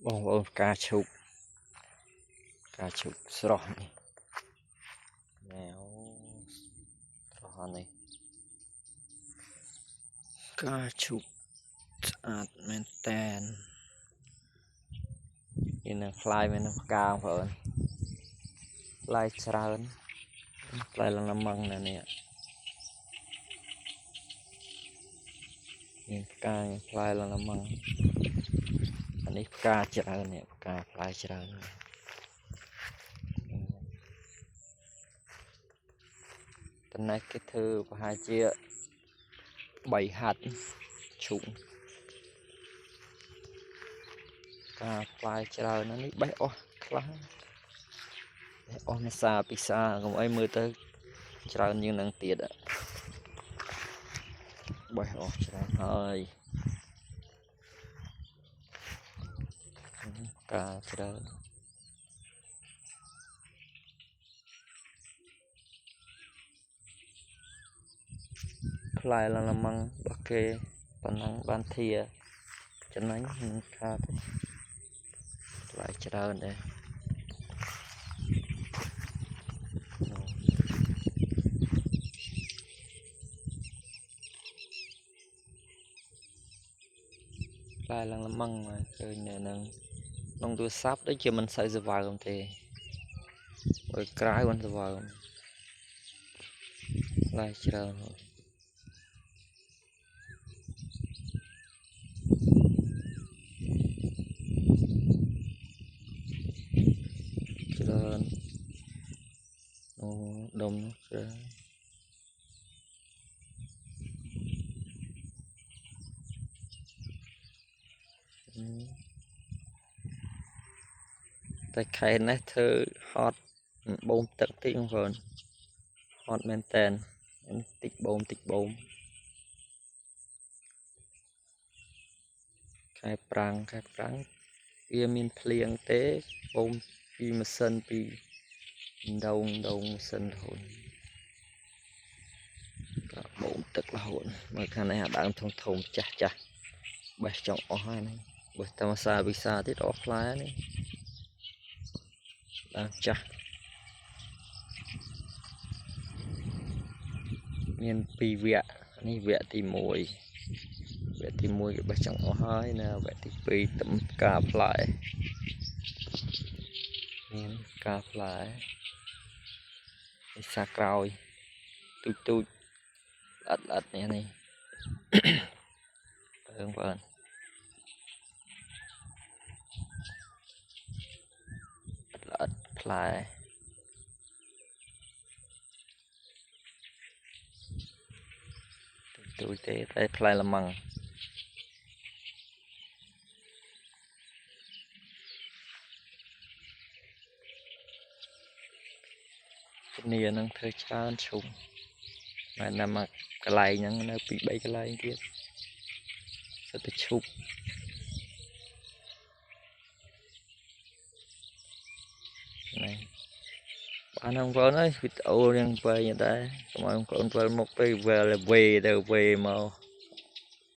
បងប្អូនផ្កាឈូកស្រស់នេះណែអូស្រស់នេះផ្កាឈូកស្អាតមែនតែននេះនឹងផ្លែមែននឹងផ្កាបងប្អូនផ្លែច្រើនផ្លែលំមឹងណានេះមានផ្កាផ្លែលំមឹងអានេះផ្កាច្រើននេះផ្កាផ្លែច្រើនតំណែងគេធ្វើប្រហែលជា3ហាត់ឈូកការផ្លែច្រើនណាស់នេះបេះអស់ខ្លះបេះអស់នេសាពិសាកុំអីមើលទៅច្រើនជាងនឹងទៀតបេះអស់ច្រើនហើយការច្រើនផ្លែលំមឹងរបស់គេប៉ុណ្ណឹងបានធាចំណេញនឹងខាតផ្លែច្រើនដែរផ្លែលំមឹងឃើញនៅនឹងក្នុងទូរស័ព្ទដូចជាមិនសូវស្វើមទេមើលក្រៅមិនស្វើមផ្លែច្រើនច្រើនអូដុំច្រើនតែខែនេះធ្វើហត់បូមទឹកតិចបងប្អូនហត់មែនតែនតិចបូមខែប្រាំងវាមានភ្លៀងទេបូមពីម៉ាស៊ីនពីដងម៉ាស៊ីនរហូតក៏បូមទឹករហូតមើលខាងនេះអាដើមធំចាស់បេះចង់អស់ហើយនេះបើតាមភាសាវិសាទៀតអស់ផ្លែនេះដើមចាស់មាន2វគ្គនេះវគ្គទី1គេបេះចង់អស់ហើយណាវគ្គទី2ទំការផ្លែមានការផ្លែសាក្រោយទូចល្អិតនេះបងប្អូនល្អិតផ្លែទូចទេតែផ្លែលំមឹងគ្នានឹងធ្វើច្រើនឈុំតែណាមកកន្លែងហ្នឹងនៅពី3កន្លែងទៀតសិតតែឈប់នេះបានបងប្អូនអើយវីដេអូរៀងវែងដែរកុំឲ្យបងប្អូនវិលមុខពេកវេទៅវេមក